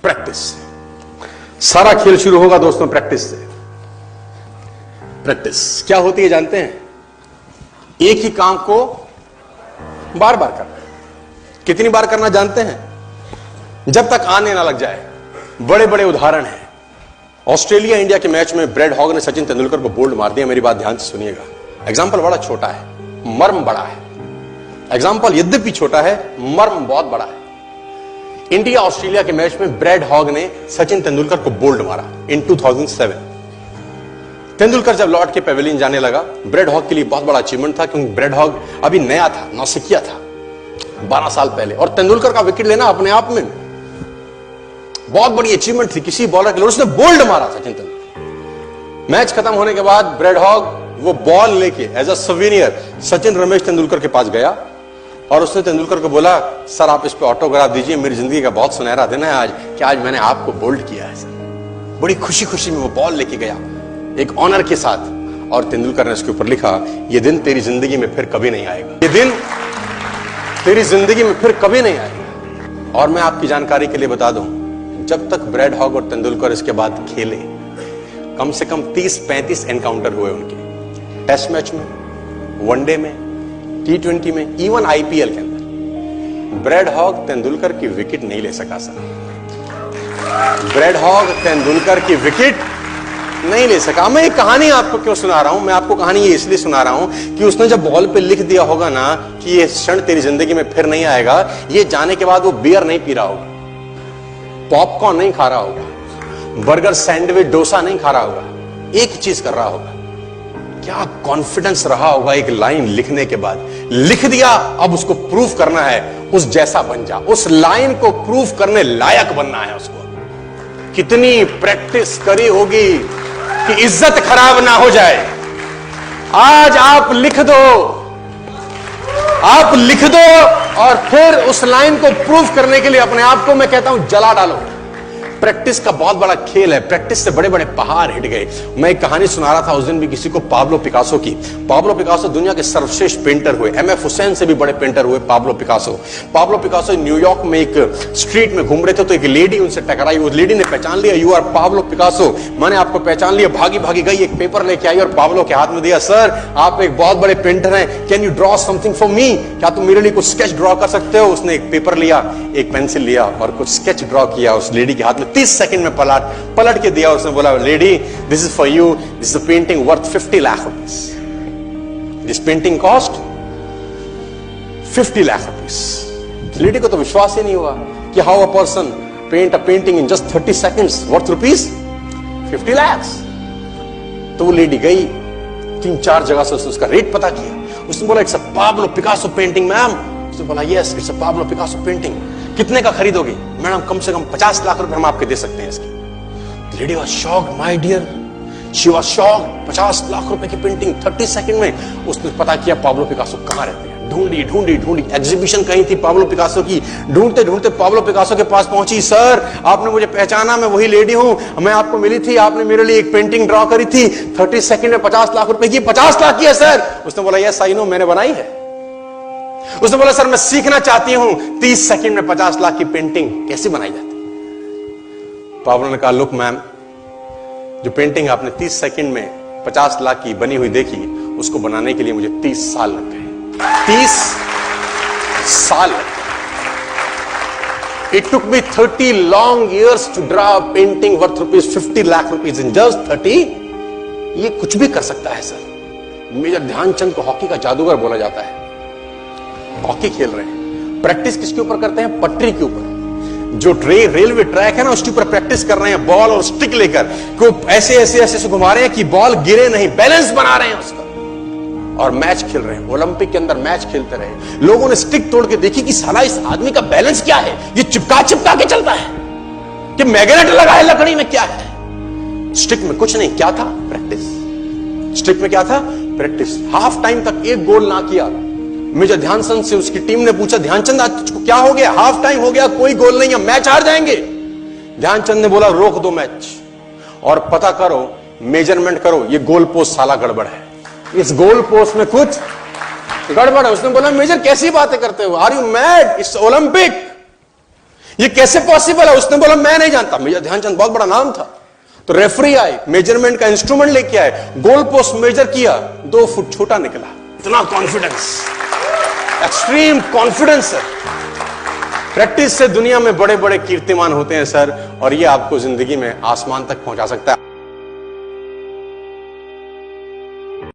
Practice. सारा खेल शुरू होगा दोस्तों प्रैक्टिस से। प्रैक्टिस क्या होती है जानते हैं? एक ही काम को बार बार करना। कितनी बार करना जानते हैं? जब तक आने ना लग जाए। बड़े बड़े उदाहरण हैं। ऑस्ट्रेलिया इंडिया के मैच में ब्रेड हॉग ने सचिन तेंदुलकर को बोल्ड मार दिया। मेरी बात ध्यान से सुनिएगा। एग्जाम्पल बड़ा छोटा है, मर्म बड़ा है। एग्जाम्पल यद्यपि छोटा है, मर्म बहुत बड़ा है। इंडिया ऑस्ट्रेलिया के मैच में ब्रेड हॉग ने सचिन तेंदुलकर को बोल्ड मारा इन 2007। तेंदुलकर जब लौट के पेविलियन जाने लगा, ब्रेड हॉग के लिए बहुत बड़ा अचीवमेंट था, क्योंकि ब्रेड हॉग अभी नया था, नौसिखिया था 12 साल पहले, और तेंदुलकर का विकेट लेना अपने आप में बहुत बड़ी अचीवमेंट थी किसी बॉलर के लिए। उसने बोल्ड मारा सचिन तेंदुलकर। मैच खत्म होने के बाद ब्रेड हॉग वो बॉल लेके as a souvenir Sachin Ramesh Tendulkar के पास गया और उसने तेंदुलकर को बोला, सर आप इस पे ऑटोग्राफ दीजिए, मेरी जिंदगी का बहुत सुनहरा दिन है आज, कि आज मैंने आपको बोल्ड किया है सर। बड़ी खुशी खुशी में वो बॉल लेके गया एक ऑनर के साथ, और तेंदुलकर ने उसके ऊपर लिखा, ये दिन तेरी जिंदगी में फिर कभी नहीं आएगा, ये दिन तेरी जिंदगी में फिर कभी नहीं आएगा। और मैं आपकी जानकारी के लिए बता दूं, जब तक ब्रेड हॉग और तेंदुलकर इसके बाद खेले, कम से कम 30-35 एनकाउंटर हुए उनके, टेस्ट मैच में, वनडे में, T20 में, इवन IPL के अंदर। ब्रेड हॉग तेंदुलकर की विकेट नहीं ले सका सर। ब्रेड हॉग तेंदुलकर की विकेट नहीं ले सका। मैं एक कहानी आपको क्यों सुना रहा हूं? मैं आपको कहानी ये इसलिए सुना रहा हूं कि उसने जब बॉल पे लिख दिया होगा ना कि ये क्षण तेरी जिंदगी में फिर नहीं आएगा, ये जाने के बाद वो बियर नहीं पी रहा होगा, पॉपकॉर्न नहीं खा रहा होगा, बर्गर, सैंडविच, डोसा नहीं खा रहा होगा, एक चीज कर रहा होगा। क्या कॉन्फिडेंस रहा होगा एक लाइन लिखने के बाद। लिख दिया, अब उसको प्रूफ करना है, उस जैसा बन जा, उस लाइन को प्रूफ करने लायक बनना है उसको। कितनी प्रैक्टिस करी होगी कि इज्जत खराब ना हो जाए। आज आप लिख दो, आप लिख दो, और फिर उस लाइन को प्रूफ करने के लिए अपने आप को मैं कहता हूं जला डालो। प्रैक्टिस का बहुत बड़ा खेल है। प्रैक्टिस से बड़े बड़े पहाड़ हिट गए। मैं एक कहानी सुना रहा था उस दिन भी किसी को, पाब्लो पिकासो की। पाब्लो पिकासो दुनिया के सर्वश्रेष्ठ पेंटर हुए। MF हुसैन से भी बड़े पेंटर हुए Pablo Picasso. Pablo Picasso New York में एक स्ट्रीट में घूम रहे थे, तो एक लेडी उनसे टकराई। उस लेडी ने पहचान लिया, यू आर पाब्लो पिकासो, मैंने आपको पहचान लिया। भागी भागी गई, एक पेपर लेके आई और पाब्लो के हाथ में दिया। सर आप एक बहुत बड़े पेंटर हैं, can you draw something for me? क्या तुम मेरे लिए कुछ स्केच ड्रॉ कर सकते हो? उसने एक पेपर लिया, एक पेंसिल लिया और कुछ स्केच ड्रॉ किया उस लेडी के हाथ में। 30 सेकंड में पलट के दिया। उसने बोला, lady this is for you, this is a painting worth 50 lakh rupees. This painting cost 50 lakh rupees. Lady को तो विश्वास ही नहीं हुआ कि how a person paint a painting in just 30 seconds worth rupees 50 lakh. तो वो लेडी गई, 3-4 जगह से उसका रेट पता किया। उसने बोला, it's a Pablo Picasso painting ma'am. उसने बोला, yes it's a Pablo Picasso painting. कितने का खरीदोगे? मैडम कम से कम 50 लाख रुपए हम आपके दे सकते हैं इसकी। Lady was shocked, my dear, she was shocked. 50 lakh रुपए की पेंटिंग 30 सेकंड में। उसने पता किया पाब्लो पिकासो कहां रहते हैं। ढूंढी ढूंढी ढूंढी, एग्जीबिशन कहीं थी पाब्लो पिकासो की। ढूंढते ढूंढते पाब्लो पिकासो के पास पहुंची। सर आपने मुझे पहचाना, मैं वही लेडी हूं, मैं आपको मिली थी, आपने मेरे लिए एक पेंटिंग ड्रॉ करी थी 30 सेकंड में 50 लाख रुपए की। 50 लाख की है सर? उसने बोला, यस आई नो, मैंने बनाई है। उसने बोला, सर मैं सीखना चाहती हूं 30 सेकंड में 50 लाख की पेंटिंग कैसे बनाई जाती। पाब्लो ने कहा, लुक मैम, जो पेंटिंग आपने 30 सेकंड में 50 लाख की बनी हुई देखी, उसको बनाने के लिए मुझे 30 साल लग गए। 30 साल लग गए। It took me 30 long years to draw a painting worth rupees 50 lakh rupees in just 30। ये कुछ भी कर सकता है सर। मेजर ध्यानचंद को हॉकी का जादूगर बोला जाता है। हॉकी खेल रहे हैं, प्रैक्टिस किसके ऊपर करते हैं? पटरी के ऊपर। जो रेलवे ट्रैक है ना, उसके ऊपर प्रैक्टिस कर रहे हैं, बॉल और स्टिक लेकर को ऐसे ऐसे ऐसे से घुमा रहे हैं कि बॉल गिरे नहीं, बैलेंस बना रहे हैं उसका, और मैच खेल रहे हैं। ओलंपिक के अंदर मैच खेलते रहे। लोगों ने स्टिक तोड़ के देखी कि साला इस आदमी का बैलेंस क्या है, ये चिपका चिपका के चलता है कि मैग्नेट लगा है लकड़ी में, क्या है? स्टिक में कुछ नहीं, क्या था? प्रैक्टिस। स्टिक में क्या था? प्रैक्टिस। हाफ टाइम तक एक गोल ना किया। मेजर ध्यानचंद से उसकी टीम ने पूछा, ध्यानचंद आज क्या हो गया? हाफ टाइम हो गया, कोई गोल नहीं है, मैच हार जाएंगे। ध्यानचंद ने बोला, रोक दो मैच और पता करो, मेजरमेंट करो, ये गोल पोस्ट साला गड़बड़ है, इस गोल पोस्ट में कुछ गड़बड़ है। उसने बोला, मेजर कैसी बातें करते हो, are you mad? It's Olympic. ये कैसे पॉसिबल है? उसने बोला मैं नहीं जानता। मेजर ध्यानचंद बहुत बड़ा नाम था। तो रेफरी आए, मेजरमेंट का इंस्ट्रूमेंट लेके आए, गोल पोस्ट मेजर किया, 2 फुट छोटा निकला। इतना कॉन्फिडेंस, एक्सट्रीम कॉन्फिडेंस है। प्रैक्टिस से दुनिया में बड़े बड़े कीर्तिमान होते हैं सर, और ये आपको जिंदगी में आसमान तक पहुंचा सकता है।